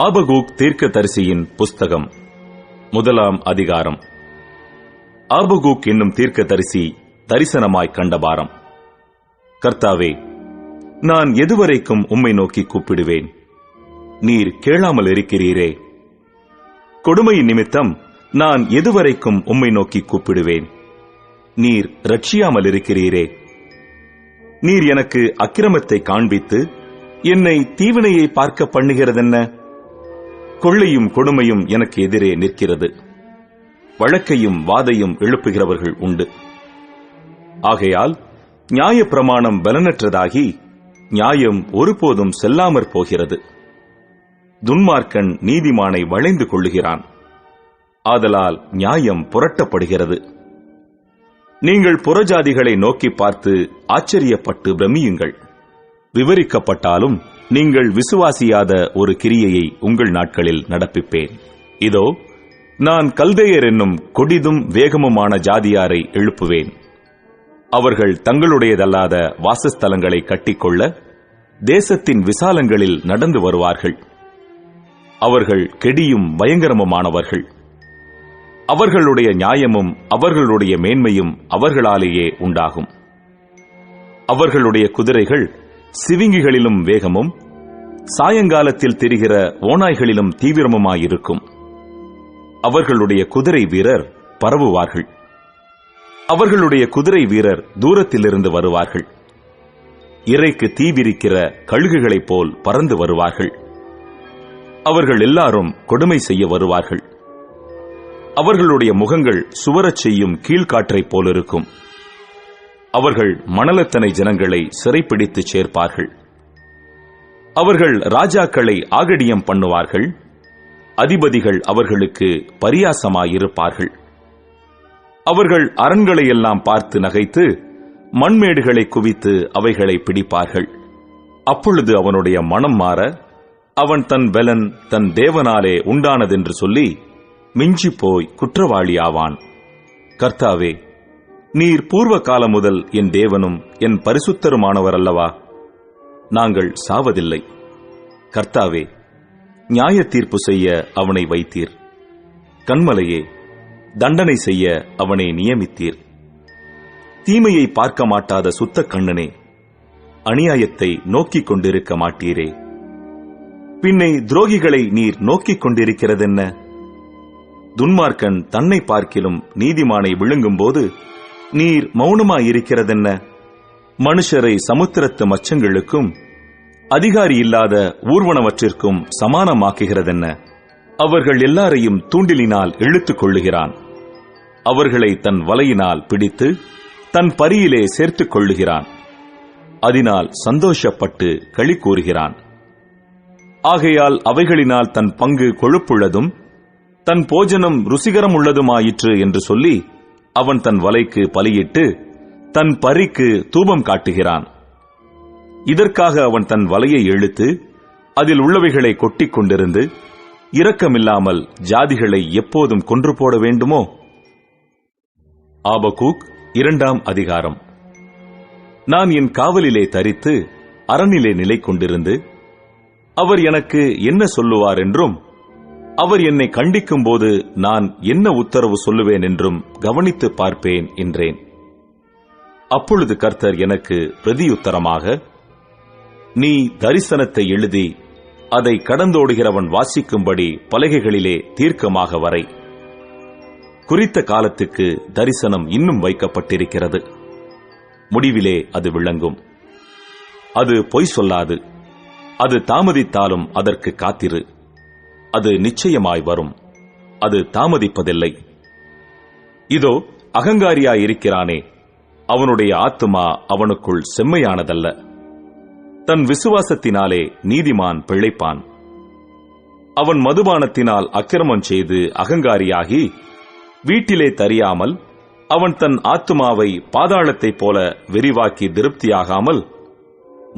ஆபகூக் தீர்க்கதரிசியின் புஸ்தகம் 1 அதிகாரம். ஆபகூக் என்னும் தீர்க்கதரிசி தரிசனமாய் கண்டபாரம். கர்த்தாவே, நான் எதுவரைக்கும் உம்மை நோக்கி கூப்பிடுவேன்? நீர் கேளாமல் இருக்கிறீரே. கொடுமையின் நிமித்தம் நான் எதுவரைக்கும் உம்மை நோக்கி கூப்பிடுவேன்? நீர் ரட்சியாமல் இருக்கிறீரே. நீர் எனக்கு அக்கிரமத்தை காண்பித்து என்னை தீவினையை பார்க்க பண்ணுகிறதென்ன? கொள்ளையும் கொடுமையும் எனக்கு எதிரே நிற்கிறது. வழக்கையும் வாதையும் எழுப்புகிறவர்கள் உண்டு. ஆகையால் நியாயப்பிரமாணம் பலனற்றதாகி நியாயம் ஒருபோதும் செல்லாமற் போகிறது. துன்மார்க்கன் நீதிமானை வளைந்து கொள்ளுகிறான். ஆதலால் நியாயம் புரட்டப்படுகிறது. நீங்கள் புறஜாதிகளை நோக்கி பார்த்து ஆச்சரியப்பட்டு பிரமியுங்கள். விவரிக்கப்பட்டாலும் நீங்கள் விசுவாசியாத ஒரு கிரியையை உங்கள் நாட்களில் நடப்பிப்பேன். இதோ, நான் கல்தேயர் என்னும் கொடிதும் வேகமுமான ஜாதியாரை எழுப்புவேன். அவர்கள் தங்களுடையதல்லாத வாசஸ்தலங்களை கட்டிக்கொள்ள தேசத்தின் விசாலங்களில் நடந்து வருவார்கள். அவர்கள் கெடியும் பயங்கரமுமானவர்கள். அவர்களுடைய நியாயமும் அவர்களுடைய மேன்மையும் அவர்களாலேயே உண்டாகும். அவர்களுடைய குதிரைகள் சிவிங்கிகளிலும் வேகமும் சாயங்காலத்தில் தெரிகிற ஓநாய்களிலும் தீவிரமுமாயிருக்கும். அவர்களுடைய குதிரை வீரர் பரவுவார்கள். அவர்களுடைய குதிரை வீரர் தூரத்திலிருந்து வருவார்கள். இறைக்கு தீவிரிக்கிற கழுகுகளைப் போல் பறந்து வருவார்கள். அவர்கள் எல்லாரும் கொடுமை செய்ய வருவார்கள். அவர்களுடைய முகங்கள் சுவரச் செய்யும் கீழ்காற்றைப் போலிருக்கும். அவர்கள் மணலத்தனை ஜனங்களை சிறைப்பிடித்து சேர்ப்பார்கள். அவர்கள் ராஜாக்களை ஆகடியம் பண்ணுவார்கள். அதிபதிகள் அவர்களுக்கு பரியாசமாயிருப்பார்கள். அவர்கள் அரண்களையெல்லாம் பார்த்து நகைத்து மண்மேடுகளை குவித்து அவைகளை பிடிப்பார்கள். அப்பொழுது அவனுடைய மனம் மாற அவன் தன் பெலன் தன் தேவனாலே உண்டானதென்று சொல்லி மிஞ்சிப்போய் குற்றவாளியாவான். கர்த்தாவே, நீர் பூர்வ காலம் முதல் என் தேவனும் என் பரிசுத்தருமானவர் அல்லவா? நாங்கள் சாவதில்லை. கர்த்தாவே, நியாய தீர்ப்பு செய்ய அவனை வைத்தீர். கன்மலையே, தண்டனை செய்ய அவனை நியமித்தீர். தீமையை பார்க்க மாட்டாத சுத்த கண்ணனே, அநியாயத்தை நோக்கிக் கொண்டிருக்க மாட்டீரே. பின்னை துரோகிகளை நீர் நோக்கிக் கொண்டிருக்கிறதென்ன? துன்மார்க்கன் தன்னை பார்க்கிலும் நீதிமானை விழுங்கும்போது நீர் மௌனமாயிருக்கிறதென்ன? மனுஷரை சமுத்திரத்து மச்சங்களுக்கும் அதிகாரி இல்லாத ஊர்வனவற்றிற்கும் சமானமாக்குகிறதென்ன? அவர்கள் எல்லாரையும் தூண்டிலினால் இழுத்துக் கொள்ளுகிறான். அவர்களை தன் வலையினால் பிடித்து தன் பரியிலே சேர்த்துக் கொள்ளுகிறான். அதனால் சந்தோஷப்பட்டு களி கூறுகிறான். ஆகையால் அவைகளினால் தன் பங்கு கொழுப்புள்ளதும் தன் போஜனம் ருசிகரம் உள்ளதுமாயிற்று என்று சொல்லி அவன் தன் வலைக்கு பலியிட்டு தன் பரிக்கு தூபம் காட்டுகிறான். இதற்காக அவன் தன் வலையை இழுத்து அதில் உள்ளவைகளை கொட்டிக் கொண்டிருந்து இரக்கமில்லாமல் ஜாதிகளை எப்போதும் கொன்று போட வேண்டுமோ? ஆபகூக் 2 அதிகாரம். நான் என் காவலிலே தரித்து அரணிலே நிலை கொண்டிருந்து அவர் எனக்கு என்ன சொல்லுவார் என்றும் அவர் என்னை கண்டிக்கும் போது நான் என்ன உத்தரவு சொல்லுவேன் என்றும் கவனித்து பார்ப்பேன் என்றேன். அப்பொழுது கர்த்தர் எனக்கு பிரதியுத்தரமாக, நீ தரிசனத்தை எழுதி அதை கடந்தோடுகிறவன் வாசிக்கும்படி பலகைகளிலே தீர்க்கமாக வரை. குறித்த காலத்துக்கு தரிசனம் இன்னும் வைக்கப்பட்டிருக்கிறது. முடிவிலே அது விளங்கும். அது பொய் சொல்லாது. அது தாமதித்தாலும் அதற்கு காத்திரு. அது நிச்சயமாய் வரும். அது தாமதிப்பதில்லை. இதோ, அகங்காரியாயிருக்கிறானே, அவனுடைய ஆத்துமா அவனுக்குள் செம்மையானதல்ல. தன் விசுவாசத்தினாலே நீதிமான் பிழைப்பான். அவன் மதுபானத்தினால் அக்கிரமம் செய்து அகங்காரியாகி வீட்டிலே தரியாமல் அவன் தன் ஆத்துமாவை பாதாளத்தைப் போல விரிவாக்கி திருப்தியாகாமல்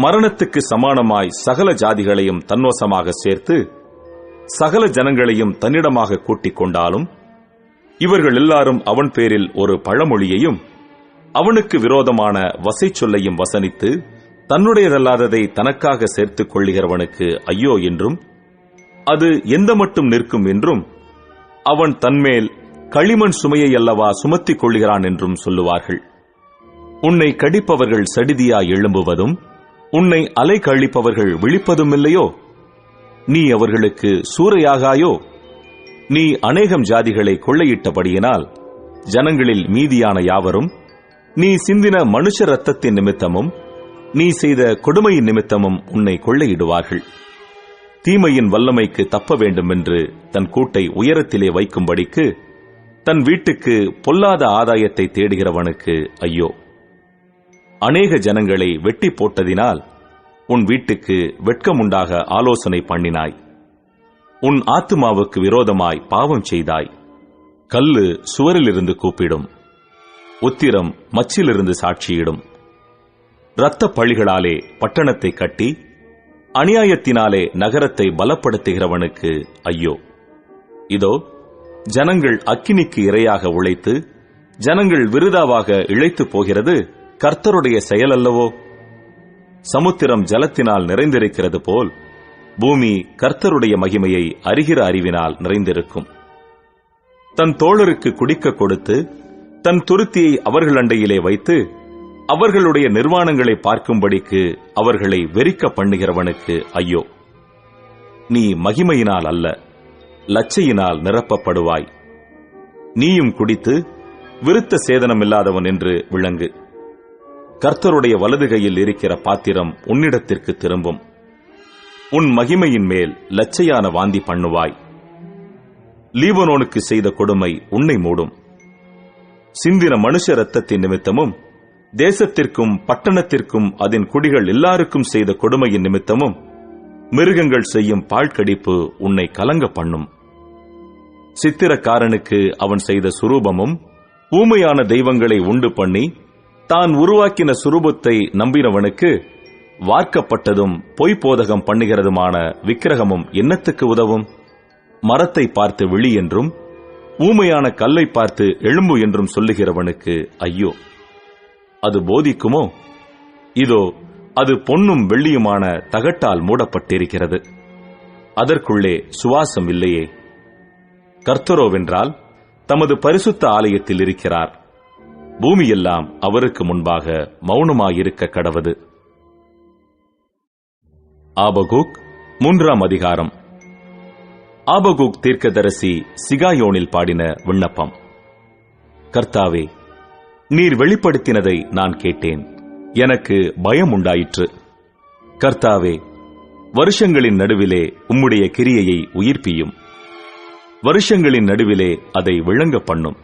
மரணத்துக்கு சமானமாய் சகல ஜாதிகளையும் தன்வசமாக சேர்த்து சகல ஜனங்களையும் தன்னிடமாக கூட்டிக் கொண்டாலும் இவர்கள் எல்லாரும் அவன் பேரில் ஒரு பழமொழியையும் அவனுக்கு விரோதமான வசை சொல்லையும் வசனித்து தன்னுடையதல்லாததை தனக்காக சேர்த்துக் கொள்ளுகிறவனுக்கு ஐயோ என்றும் அது எந்த மட்டும் நிற்கும் என்றும், அவன் தன்மேல் களிமண் சுமையை அல்லவா சுமத்திக் கொள்கிறான் என்றும் சொல்லுவார்கள். உன்னை கடிப்பவர்கள் சடிதியாய் எழும்புவதும், உன்னை அலை கழிப்பவர்கள் விழிப்பதும் இல்லையோ? நீ அவர்களுக்கு சூறையாகாயோ? நீ அநேகம் ஜாதிகளை கொள்ளையிட்டபடியினால் ஜனங்களில் மீதியான யாவரும் நீ சிந்தின மனுஷ ரத்தத்தின் நிமித்தமும் நீ செய்த கொடுமையின் நிமித்தமும் உன்னை கொள்ளையிடுவார்கள். தீமையின் வல்லமைக்கு தப்ப வேண்டும் என்று தன் கூட்டை உயரத்திலே வைக்கும்படிக்கு தன் வீட்டுக்கு பொல்லாத ஆதாயத்தை தேடுகிறவனுக்கு ஐயோ! அநேக ஜனங்களை வெட்டி போட்டதினால் உன் வீட்டுக்கு வெட்கமுண்டாக ஆலோசனை பண்ணினாய். உன் ஆத்துமாவுக்கு விரோதமாய் பாவம் செய்தாய். கல்லு சுவரிலிருந்து கூப்பிடும், உத்திரம் மச்சிலிருந்து சாட்சியிடும். இரத்த பழிகளாலே பட்டணத்தை கட்டி அநியாயத்தினாலே நகரத்தை பலப்படுத்துகிறவனுக்கு ஐயோ! இதோ ஜனங்கள் அக்கினிக்கு இரையாக உழைத்து ஜனங்கள் விருதாவாக இழைத்து போகிறது கர்த்தருடைய செயல் அல்லவோ? சமுத்திரம் ஜலத்தினால் நிறைந்திருக்கிறது போல் பூமி கர்த்தருடைய மகிமையை அறிகிற அறிவினால் நிறைந்திருக்கும். தன் தோழருக்கு குடிக்க கொடுத்து தன் துருத்தியை அவர்கள் அண்டையிலே வைத்து அவர்களுடைய நிர்வாணங்களை பார்க்கும்படிக்கு அவர்களை வெறிக்க பண்ணுகிறவனுக்கு ஐயோ! நீ மகிமையினால் அல்ல, லச்சையினால் நிரப்பப்படுவாய். நீயும் குடித்து விருத்த சேதனமில்லாதவன் என்று விளங்கு. கர்த்தருடைய வலதுகையில் இருக்கிற பாத்திரம் உன்னிடத்திற்கு திரும்பும். உன் மகிமையின் மேல் லச்சையான வாந்தி பண்ணுவாய். லீபனோனுக்கு செய்த கொடுமை உன்னை மூடும். சிந்தின மனுஷ ரத்தத்தின் நிமித்தமும் தேசத்திற்கும் பட்டணத்திற்கும் அதன் குடிகள் எல்லாருக்கும் செய்த கொடுமையின் நிமித்தமும் மிருகங்கள் செய்யும் பாழ்கடிப்பு உன்னை கலங்க பண்ணும். சித்திரக்காரனுக்கு அவன் செய்த சுரூபமும் ஊமையான தெய்வங்களை உண்டு பண்ணி தான் உருவாக்கின சுரூபத்தை நம்பினவனுக்கு வார்க்கப்பட்டதும் பொய்போதகம் பண்ணுகிறதுமான விக்கிரகமும் என்னத்துக்கு உதவும்? மரத்தை பார்த்து விழி என்றும் ஊமையான கல்லை பார்த்து எழும்பு என்றும் சொல்லுகிறவனுக்கு ஐயோ! அது போதிக்குமோ? இதோ அது பொன்னும் வெள்ளியுமான தகட்டால் மூடப்பட்டிருக்கிறது, அதற்குள்ளே சுவாசம் இல்லையே. கர்த்தரோவென்றால் தமது பரிசுத்த ஆலயத்தில் இருக்கிறார். பூமியெல்லாம் அவருக்கு முன்பாக மௌனமாயிருக்க கடவது. ஆபகூக் 3ஆம் அதிகாரம். ஆபகூக் தீர்க்கதரிசி சிகாயோனில் பாடின விண்ணப்பம். கர்த்தாவே, நீர் வெளிப்படுத்தினதை நான் கேட்டேன், எனக்கு பயம் உண்டாயிற்று. கர்த்தாவே, வருஷங்களின் நடுவிலே உம்முடைய கிரியையை உயிர்ப்பியும், வருஷங்களின் நடுவிலே அதை விளங்க பண்ணும்.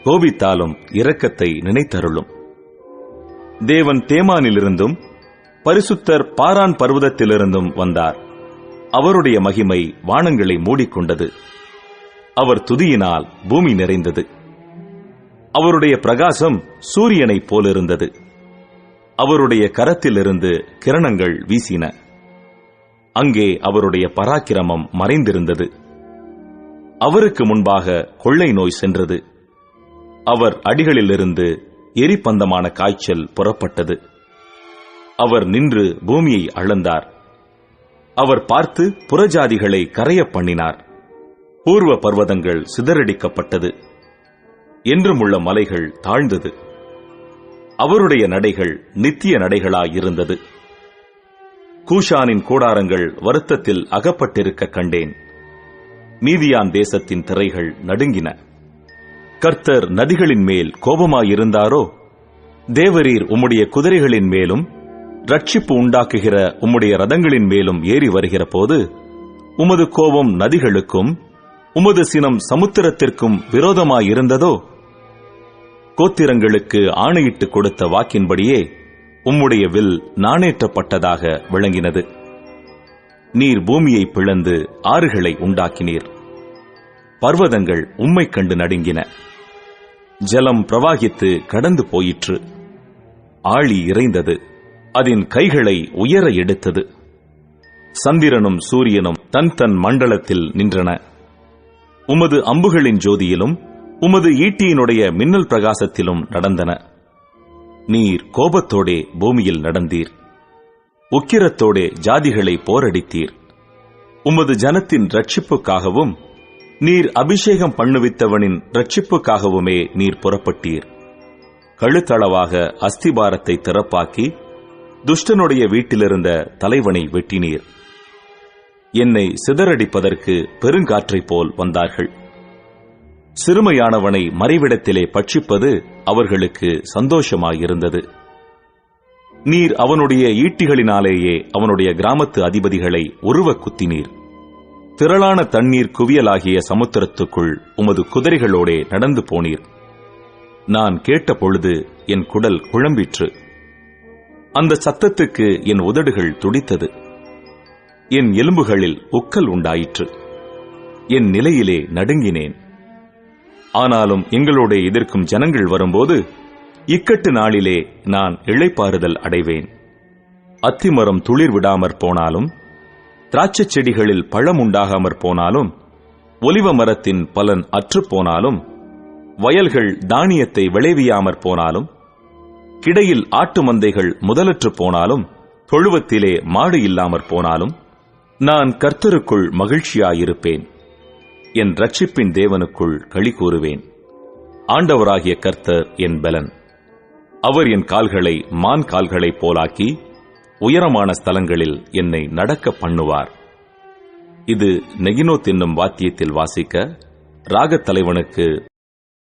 கோபித்தாலும் இரக்கத்தை நினைத்தருளும். தேவன் தேமானிலிருந்தும் பரிசுத்தர் பாரான் பர்வதத்திலிருந்தும் வந்தார். அவருடைய மகிமை வானங்களை மூடிக்கொண்டது. அவர் துதியினால் பூமி நிறைந்தது. அவருடைய பிரகாசம் சூரியனைப் போலிருந்தது. அவருடைய கரத்திலிருந்து கிரணங்கள் வீசின. அங்கே அவருடைய பராக்கிரமம் மறைந்திருந்தது. அவருக்கு முன்பாக கொள்ளை நோய் சென்றது. அவர் அடிகளிலிருந்து எரிபந்தமான காய்ச்சல் புறப்பட்டது. அவர் நின்று பூமியை அளந்தார். அவர் பார்த்து புறஜாதிகளை கரைய பண்ணினார். பூர்வ பர்வதங்கள் சிதறடிக்கப்பட்டது. என்றுமுள்ள மலைகள் தாழ்ந்தது. அவருடைய நடைகள் நித்திய நடைகளாயிருந்தது. கூஷானின் கூடாரங்கள் வருத்தத்தில் அகப்பட்டிருக்க கண்டேன். மீதியான் தேசத்தின் திரைகள் நடுங்கின. கர்த்தர் நதிகளின் மேல் கோபமாயிருந்தாரோ? தேவரீர் உம்முடைய குதிரைகளின் மேலும் ரட்சிப்பு உண்டாக்குகிற உம்முடைய ரதங்களின் மேலும் ஏறி வருகிற போது உமது கோபம் நதிகளுக்கும் உமது சினம் சமுத்திரத்திற்கும் விரோதமாயிருந்ததோ? கோத்திரங்களுக்கு ஆணையிட்டு கொடுத்த வாக்கின்படியே உம்முடைய வில் நாணேற்றப்பட்டதாக விளங்கினது. நீர் பூமியை பிளந்து ஆறுகளை உண்டாக்கினீர். பர்வதங்கள் உம்மை கண்டு நடுங்கின. ஜலம் பிரவாகித்து கடந்து போயிற்று. ஆழி இறைந்தது, அதன் கைகளை உயர எடுத்தது. சந்திரனும் சூரியனும் தன் தன் மண்டலத்தில் நின்றன. உமது அம்புகளின் ஜோதியிலும் உமது ஈட்டியினுடைய மின்னல் பிரகாசத்திலும் நடந்தன. நீர் கோபத்தோடே பூமியில் நடந்தீர். உக்கிரத்தோடே ஜாதிகளை போரடித்தீர். உமது ஜனத்தின் ரட்சிப்புக்காகவும் நீர் அபிஷேகம் பண்ணுவித்தவனின் ரட்சிப்புக்காகவுமே நீர் புறப்பட்டீர். கழுத்தளவாக அஸ்திபாரத்தை திறப்பாக்கி துஷ்டனுடைய வீட்டிலிருந்த தலைவனை வெட்டினீர். என்னை சிதறடிப்பதற்கு பெருங்காற்றைப் போல் வந்தார்கள். சிறுமையானவனை மறைவிடத்திலே பட்சிப்பது அவர்களுக்கு சந்தோஷமாயிருந்தது. நீர் அவனுடைய ஈட்டிகளினாலேயே அவனுடைய கிராமத்து அதிபதிகளை உருவ குத்தினீர். திரளான தண்ணீர் குவியலாகிய சமுத்திரத்துக்குள் உமது குதிரைகளோடே நடந்து போனீர். நான் கேட்ட பொழுது என் குடல் குழம்பிற்று. அந்த சத்தத்துக்கு என் உதடுகள் துடித்தது. என் எலும்புகளில் உக்கல் உண்டாயிற்று. என் நிலையிலே நடுங்கினேன். ஆனாலும் எங்களோட எதிர்க்கும் ஜனங்கள் வரும்போது இக்கட்டு நாளிலே நான் இளைப்பாறுதல் அடைவேன். அத்திமரம் துளிர் விடாமற் போனாலும், திராட்சைச் செடிகளில் பழம் உண்டாகாமற் போனாலும், ஒலிவ மரத்தின் பலன் அற்றுப்போனாலும், வயல்கள் தானியத்தை விளைவியாமற் போனாலும், கிடையில் ஆட்டு மந்தைகள் முதலற்றுப் போனாலும், தொழுவத்திலே மாடு இல்லாமற் போனாலும், நான் கர்த்தருக்குள் மகிழ்ச்சியாயிருப்பேன். என் ரட்சிப்பின் தேவனுக்குள் களி கூறுவேன். ஆண்டவராகிய கர்த்தர் என் பலன். அவர் என் கால்களை மான் கால்களைப் போலாக்கி உயரமான ஸ்தலங்களில் என்னை நடக்க பண்ணுவார். இது நெகினோத் என்னும் வாத்தியத்தில் வாசிக்க ராகத் தலைவனுக்கு